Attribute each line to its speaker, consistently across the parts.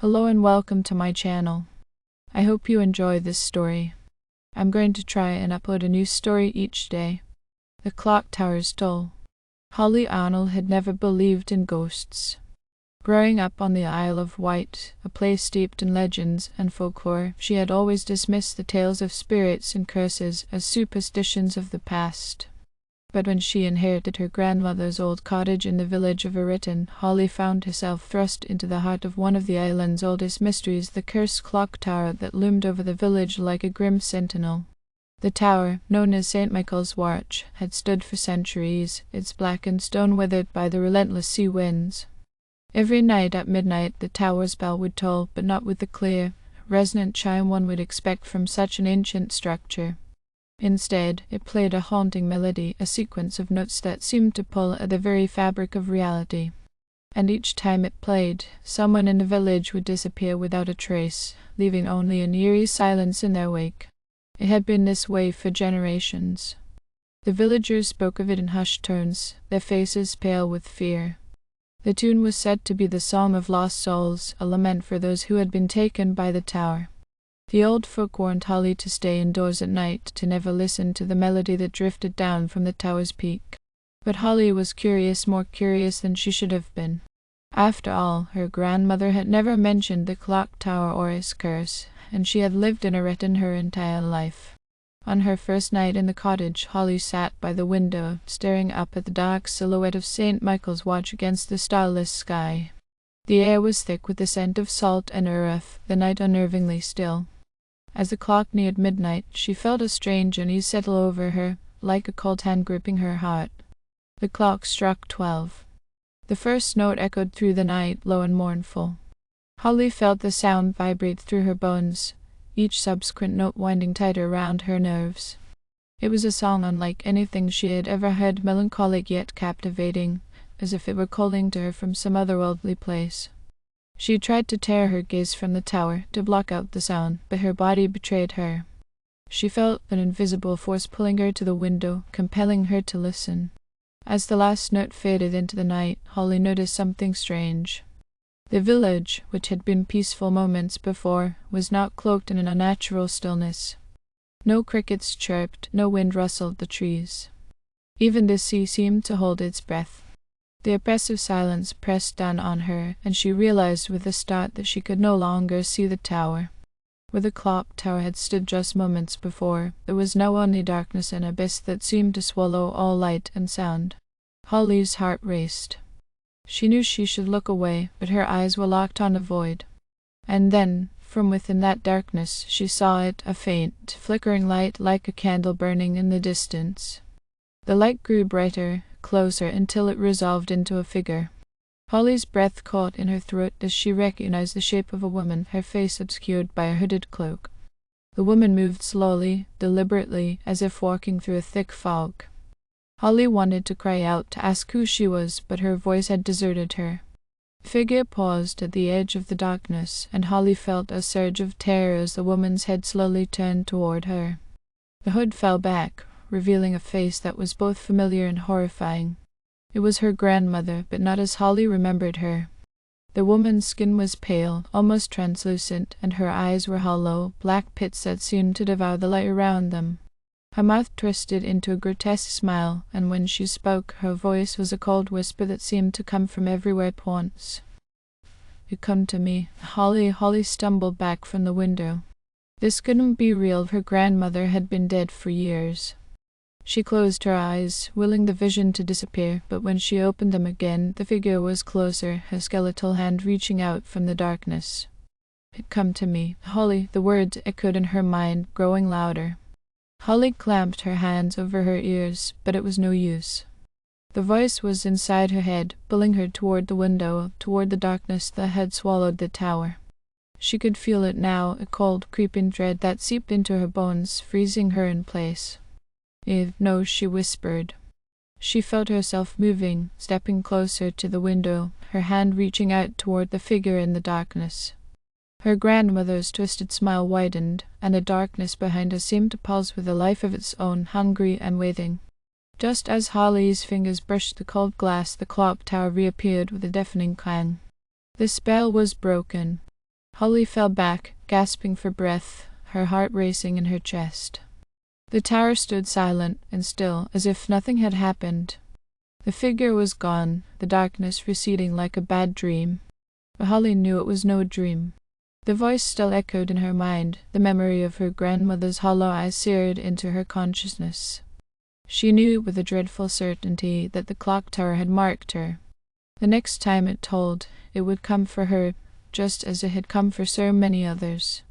Speaker 1: Hello and welcome to my channel. I hope you enjoy this story. I'm going to try and upload a new story each day. The Clock Tower's Toll. Holly Arnold had never believed in ghosts. Growing up on the Isle of Wight, a place steeped in legends and folklore, she had always dismissed the tales of spirits and curses as superstitions of the past. But when she inherited her grandmother's old cottage in the village of Ariton, Holly found herself thrust into the heart of one of the island's oldest mysteries, the cursed clock tower that loomed over the village like a grim sentinel. The tower, known as St. Michael's Watch, had stood for centuries, its blackened stone withered by the relentless sea winds. Every night at midnight the tower's bell would toll, but not with the clear, resonant chime one would expect from such an ancient structure. Instead, it played a haunting melody, a sequence of notes that seemed to pull at the very fabric of reality. And each time it played, someone in the village would disappear without a trace, leaving only an eerie silence in their wake. It had been this way for generations. The villagers spoke of it in hushed tones, their faces pale with fear. The tune was said to be the Song of Lost Souls, a lament for those who had been taken by the tower. The old folk warned Holly to stay indoors at night, to never listen to the melody that drifted down from the tower's peak. But Holly was curious, more curious than she should have been. After all, her grandmother had never mentioned the clock tower or its curse, and she had lived in Ariton her entire life. On her first night in the cottage, Holly sat by the window, staring up at the dark silhouette of St. Michael's Watch against the starless sky. The air was thick with the scent of salt and earth, the night unnervingly still. As the clock neared midnight, she felt a strange unease settle over her, like a cold hand gripping her heart. The clock struck 12. The first note echoed through the night, low and mournful. Holly felt the sound vibrate through her bones, each subsequent note winding tighter round her nerves. It was a song unlike anything she had ever heard, melancholic yet captivating, as if it were calling to her from some otherworldly place. She tried to tear her gaze from the tower, to block out the sound, but her body betrayed her. She felt an invisible force pulling her to the window, compelling her to listen. As the last note faded into the night, Holly noticed something strange. The village, which had been peaceful moments before, was now cloaked in an unnatural stillness. No crickets chirped, no wind rustled the trees. Even the sea seemed to hold its breath. The oppressive silence pressed down on her, and she realized with a start that she could no longer see the tower. Where the clock tower had stood just moments before, there was now only darkness and abyss that seemed to swallow all light and sound. Holly's heart raced. She knew she should look away, but her eyes were locked on the void. And then, from within that darkness, she saw it, a faint, flickering light like a candle burning in the distance. The light grew brighter, closer, until it resolved into a figure. Holly's breath caught in her throat as she recognized the shape of a woman, her face obscured by a hooded cloak. The woman moved slowly, deliberately, as if walking through a thick fog. Holly wanted to cry out, to ask who she was, but her voice had deserted her. The figure paused at the edge of the darkness, and Holly felt a surge of terror as the woman's head slowly turned toward her. The hood fell back, revealing a face that was both familiar and horrifying. It was her grandmother, but not as Holly remembered her. The woman's skin was pale, almost translucent, and her eyes were hollow, black pits that seemed to devour the light around them. Her mouth twisted into a grotesque smile, and when she spoke, her voice was a cold whisper that seemed to come from everywhere at once. "You come to me." Holly stumbled back from the window. This couldn't be real. Her grandmother had been dead for years. She closed her eyes, willing the vision to disappear, but when she opened them again, the figure was closer, her skeletal hand reaching out from the darkness. "Come to me, Holly," the words echoed in her mind, growing louder. Holly clamped her hands over her ears, but it was no use. The voice was inside her head, pulling her toward the window, toward the darkness that had swallowed the tower. She could feel it now, a cold, creeping dread that seeped into her bones, freezing her in place. "No," she whispered. She felt herself moving, stepping closer to the window, her hand reaching out toward the figure in the darkness. Her grandmother's twisted smile widened, and the darkness behind her seemed to pulse with a life of its own, hungry and waiting. Just as Holly's fingers brushed the cold glass, the clock tower reappeared with a deafening clang. The spell was broken. Holly fell back, gasping for breath, her heart racing in her chest. The tower stood silent and still, as if nothing had happened. The figure was gone, the darkness receding like a bad dream. But Holly knew it was no dream. The voice still echoed in her mind, the memory of her grandmother's hollow eyes seared into her consciousness. She knew with a dreadful certainty that the clock tower had marked her. The next time it tolled, it would come for her, just as it had come for so many others.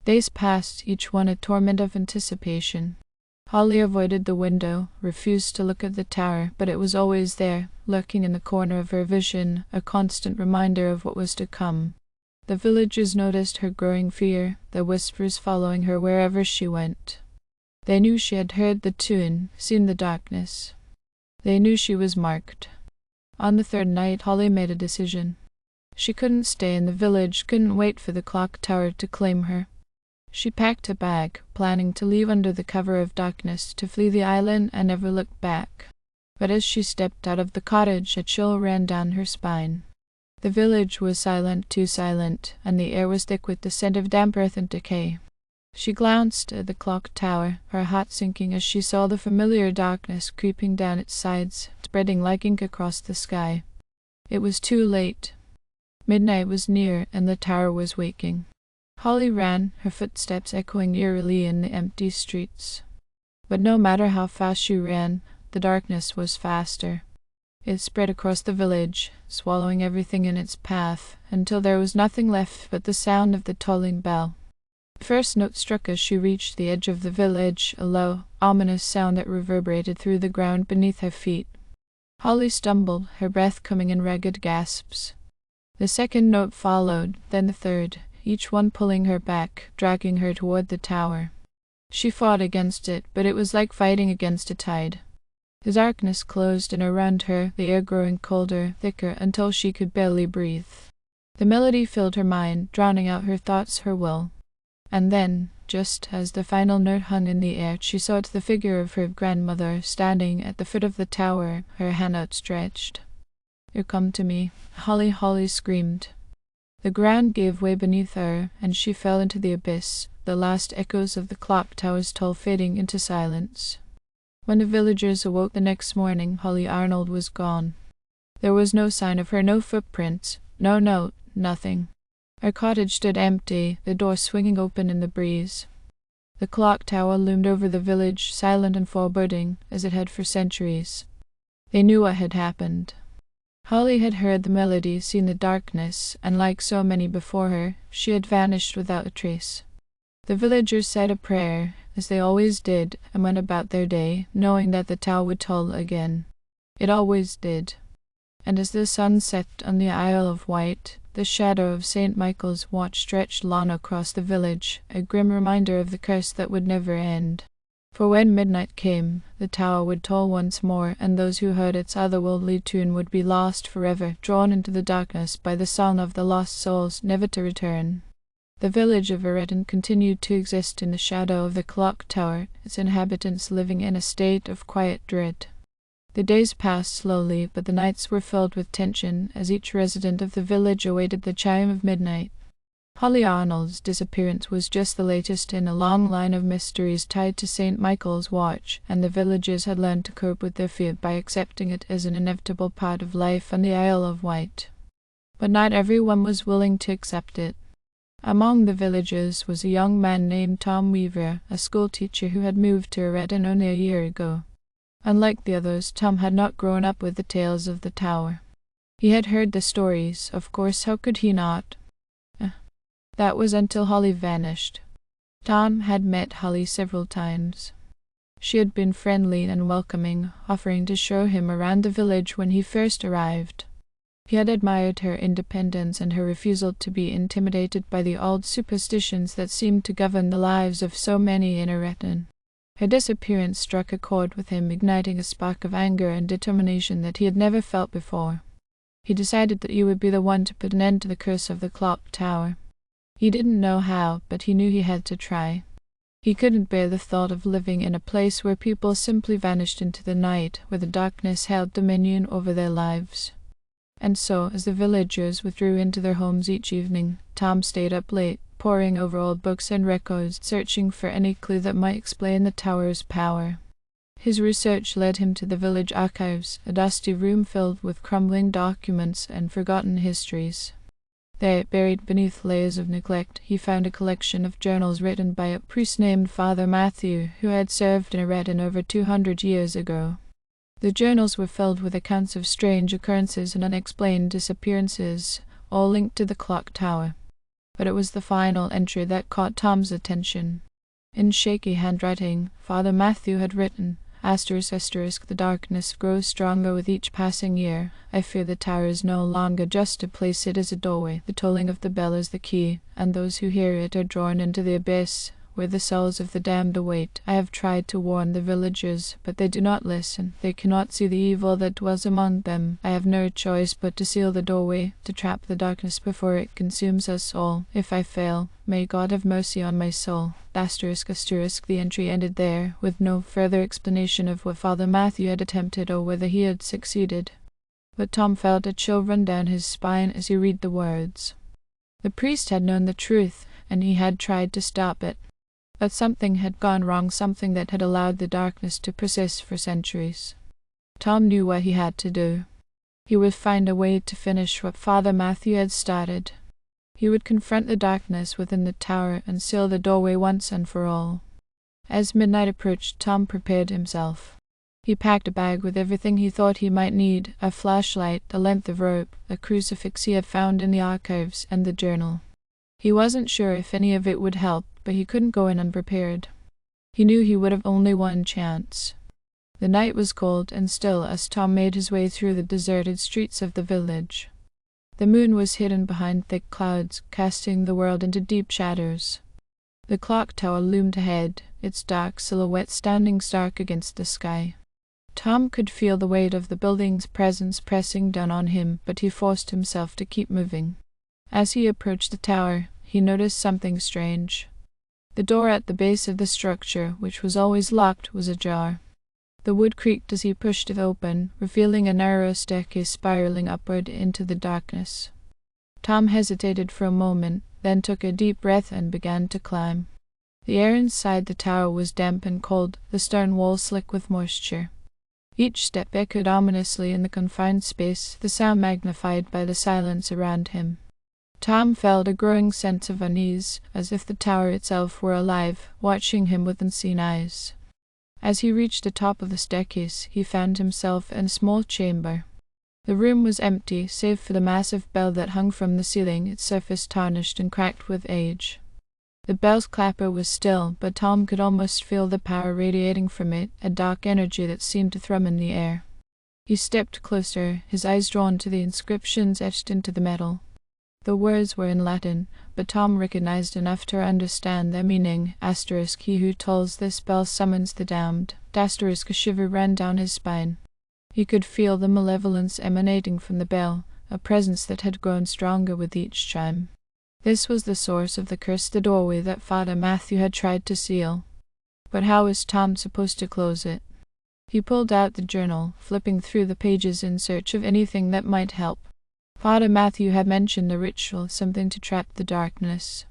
Speaker 1: Days passed, each one a torment of anticipation. Holly avoided the window, refused to look at the tower, but it was always there, lurking in the corner of her vision, a constant reminder of what was to come. The villagers noticed her growing fear, their whispers following her wherever she went. They knew she had heard the tune, seen the darkness. They knew she was marked. On the third night, Holly made a decision. She couldn't stay in the village, couldn't wait for the clock tower to claim her. She packed a bag, planning to leave under the cover of darkness, to flee the island and never look back. But as she stepped out of the cottage, a chill ran down her spine. The village was silent, too silent, and the air was thick with the scent of damp earth and decay. She glanced at the clock tower, her heart sinking as she saw the familiar darkness creeping down its sides, spreading like ink across the sky. It was too late. Midnight was near, and the tower was waking. Holly ran, her footsteps echoing eerily in the empty streets. But no matter how fast she ran, the darkness was faster. It spread across the village, swallowing everything in its path, until there was nothing left but the sound of the tolling bell. The first note struck as she reached the edge of the village, a low, ominous sound that reverberated through the ground beneath her feet. Holly stumbled, her breath coming in ragged gasps. The second note followed, then the third, each one pulling her back, dragging her toward the tower. She fought against it, but it was like fighting against a tide. The darkness closed in around her, the air growing colder, thicker, until she could barely breathe. The melody filled her mind, drowning out her thoughts, her will. And then, just as the final note hung in the air, she saw the figure of her grandmother standing at the foot of the tower, her hand outstretched. "You come to me," Holly screamed. The ground gave way beneath her, and she fell into the abyss, the last echoes of the clock tower's toll fading into silence. When the villagers awoke the next morning, Holly Arnold was gone. There was no sign of her, no footprints, no note, nothing. Her cottage stood empty, the door swinging open in the breeze. The clock tower loomed over the village, silent and foreboding, as it had for centuries. They knew what had happened. Holly had heard the melody, seen the darkness, and like so many before her, she had vanished without a trace. The villagers said a prayer, as they always did, and went about their day, knowing that the tower would toll again. It always did. And as the sun set on the Isle of Wight, the shadow of St. Michael's watch stretched long across the village, a grim reminder of the curse that would never end. For when midnight came, the tower would toll once more, and those who heard its otherworldly tune would be lost forever, drawn into the darkness by the song of the lost souls, never to return. The village of Eredin continued to exist in the shadow of the clock tower, its inhabitants living in a state of quiet dread. The days passed slowly, but the nights were filled with tension, as each resident of the village awaited the chime of midnight. Holly Arnold's disappearance was just the latest in a long line of mysteries tied to St. Michael's watch, and the villagers had learned to cope with their fear by accepting it as an inevitable part of life on the Isle of Wight. But not everyone was willing to accept it. Among the villagers was a young man named Tom Weaver, a schoolteacher who had moved to Eredin only a year ago. Unlike the others, Tom had not grown up with the tales of the tower. He had heard the stories, of course, how could he not? That was until Holly vanished. Tom had met Holly several times. She had been friendly and welcoming, offering to show him around the village when he first arrived. He had admired her independence and her refusal to be intimidated by the old superstitions that seemed to govern the lives of so many in Eredin. Her disappearance struck a chord with him, igniting a spark of anger and determination that he had never felt before. He decided that he would be the one to put an end to the curse of the clock tower. He didn't know how, but he knew he had to try. He couldn't bear the thought of living in a place where people simply vanished into the night, where the darkness held dominion over their lives. And so, as the villagers withdrew into their homes each evening, Tom stayed up late, poring over old books and records, searching for any clue that might explain the tower's power. His research led him to the village archives, a dusty room filled with crumbling documents and forgotten histories. There, buried beneath layers of neglect, he found a collection of journals written by a priest named Father Matthew, who had served in Eredin over 200 years ago. The journals were filled with accounts of strange occurrences and unexplained disappearances, all linked to the clock tower. But it was the final entry that caught Tom's attention. In shaky handwriting, Father Matthew had written, ****, the darkness grows stronger with each passing year. I fear the tower is no longer just a place, it is a doorway. The tolling of the bell is the key, and those who hear it are drawn into the abyss, where the souls of the damned await. I have tried to warn the villagers, but they do not listen. They cannot see the evil that dwells among them. I have no choice but to seal the doorway, to trap the darkness before it consumes us all. If I fail, may God have mercy on my soul." The entry ended there, with no further explanation of what Father Matthew had attempted or whether he had succeeded. But Tom felt a chill run down his spine as he read the words. The priest had known the truth, and he had tried to stop it. But something had gone wrong, something that had allowed the darkness to persist for centuries. Tom knew what he had to do. He would find a way to finish what Father Matthew had started. He would confront the darkness within the tower and seal the doorway once and for all. As midnight approached, Tom prepared himself. He packed a bag with everything he thought he might need, a flashlight, a length of rope, a crucifix he had found in the archives, and the journal. He wasn't sure if any of it would help, but he couldn't go in unprepared. He knew he would have only one chance. The night was cold and still as Tom made his way through the deserted streets of the village. The moon was hidden behind thick clouds, casting the world into deep shadows. The clock tower loomed ahead, its dark silhouette standing stark against the sky. Tom could feel the weight of the building's presence pressing down on him, but he forced himself to keep moving. As he approached the tower, he noticed something strange. The door at the base of the structure, which was always locked, was ajar. The wood creaked as he pushed it open, revealing a narrow staircase spiraling upward into the darkness. Tom hesitated for a moment, then took a deep breath and began to climb. The air inside the tower was damp and cold, the stone walls slick with moisture. Each step echoed ominously in the confined space, the sound magnified by the silence around him. Tom felt a growing sense of unease, as if the tower itself were alive, watching him with unseen eyes. As he reached the top of the staircase, he found himself in a small chamber. The room was empty, save for the massive bell that hung from the ceiling, its surface tarnished and cracked with age. The bell's clapper was still, but Tom could almost feel the power radiating from it, a dark energy that seemed to thrum in the air. He stepped closer, his eyes drawn to the inscriptions etched into the metal. The words were in Latin, but Tom recognized enough to understand their meaning. ***, he who tolls this bell summons the damned. ***, a shiver ran down his spine. He could feel the malevolence emanating from the bell, a presence that had grown stronger with each chime. This was the source of the curse, the doorway that Father Matthew had tried to seal. But how was Tom supposed to close it? He pulled out the journal, flipping through the pages in search of anything that might help. Father Matthew had mentioned a ritual, something to trap the darkness.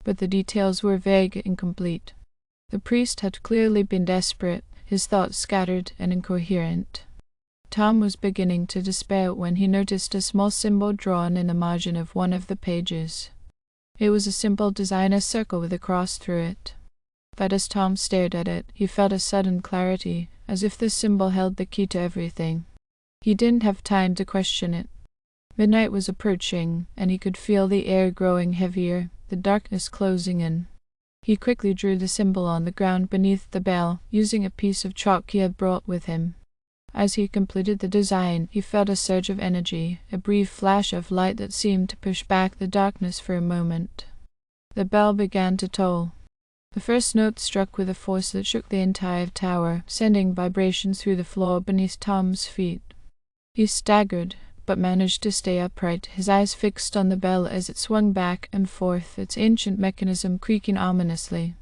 Speaker 1: But the details were vague and incomplete. The priest had clearly been desperate, his thoughts scattered and incoherent. Tom was beginning to despair when he noticed a small symbol drawn in the margin of one of the pages. It was a simple design, a circle with a cross through it. But as Tom stared at it, he felt a sudden clarity, as if the symbol held the key to everything. He didn't have time to question it. Midnight was approaching, and he could feel the air growing heavier, the darkness closing in. He quickly drew the symbol on the ground beneath the bell, using a piece of chalk he had brought with him. As he completed the design, he felt a surge of energy, a brief flash of light that seemed to push back the darkness for a moment. The bell began to toll. The first note struck with a force that shook the entire tower, sending vibrations through the floor beneath Tom's feet. He staggered, but managed to stay upright, his eyes fixed on the bell as it swung back and forth, its ancient mechanism creaking ominously.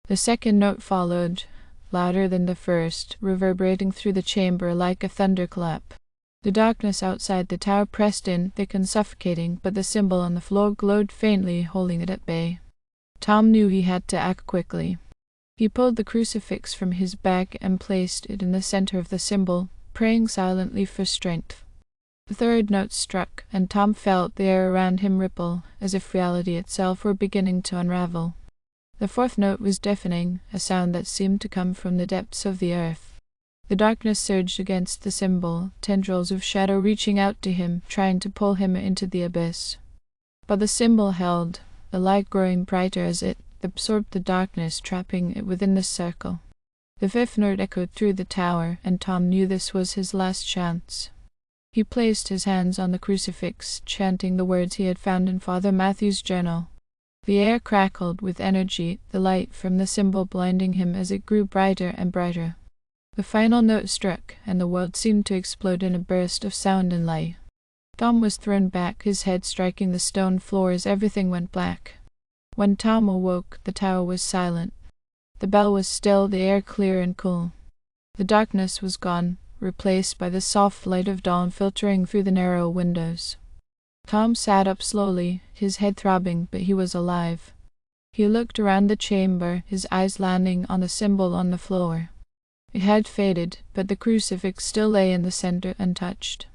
Speaker 1: The second note followed, louder than the first, reverberating through the chamber like a thunderclap. The darkness outside the tower pressed in, thick and suffocating, but the symbol on the floor glowed faintly, holding it at bay. Tom knew he had to act quickly. He pulled the crucifix from his bag and placed it in the center of the symbol, praying silently for strength. The third note struck, and Tom felt the air around him ripple, as if reality itself were beginning to unravel. The fourth note was deafening, a sound that seemed to come from the depths of the earth. The darkness surged against the symbol, tendrils of shadow reaching out to him, trying to pull him into the abyss. But the symbol held, the light growing brighter as it absorbed the darkness, trapping it within the circle. The fifth note echoed through the tower, and Tom knew this was his last chance. He placed his hands on the crucifix, chanting the words he had found in Father Matthew's journal. The air crackled with energy, the light from the symbol blinding him as it grew brighter and brighter. The final note struck, and the world seemed to explode in a burst of sound and light. Tom was thrown back, his head striking the stone floor as everything went black. When Tom awoke, the tower was silent. The bell was still, the air clear and cool. The darkness was gone, replaced by the soft light of dawn filtering through the narrow windows. Tom sat up slowly, his head throbbing, but he was alive. He looked around the chamber, his eyes landing on the symbol on the floor. It had faded, but the crucifix still lay in the center untouched.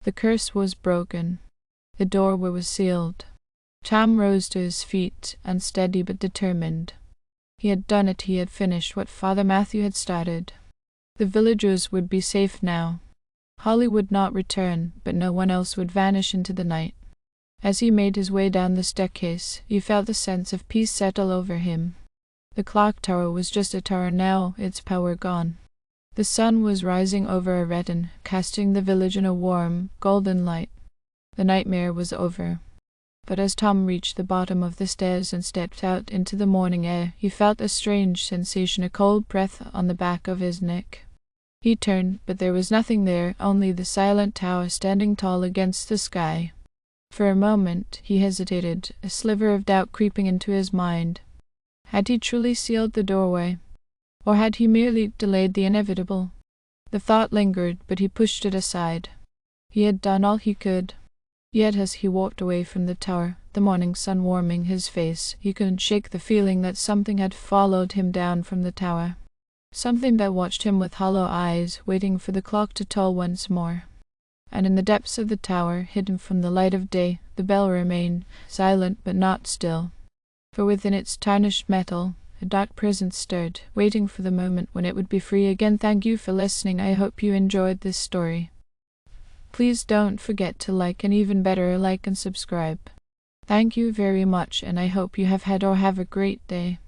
Speaker 1: The curse was broken. The doorway was sealed. Tom rose to his feet, unsteady but determined. He had done it, he had finished what Father Matthew had started. The villagers would be safe now. Holly would not return, but no one else would vanish into the night. As he made his way down the staircase, he felt a sense of peace settle over him. The clock tower was just a tower now, its power gone. The sun was rising over Aredon, casting the village in a warm, golden light. The nightmare was over. But as Tom reached the bottom of the stairs and stepped out into the morning air, he felt a strange sensation, a cold breath on the back of his neck. He turned, but there was nothing there, only the silent tower standing tall against the sky. For a moment he hesitated, a sliver of doubt creeping into his mind. Had he truly sealed the doorway? Or had he merely delayed the inevitable? The thought lingered, but he pushed it aside. He had done all he could. Yet as he walked away from the tower, the morning sun warming his face, he couldn't shake the feeling that something had followed him down from the tower. Something that watched him with hollow eyes, waiting for the clock to toll once more. And in the depths of the tower, hidden from the light of day, the bell remained, silent but not still. For within its tarnished metal, a dark presence stirred, waiting for the moment when it would be free again. Thank you for listening. I hope you enjoyed this story. Please don't forget to like, and even better, like and subscribe. Thank you very much, and I hope you have had or have a great day.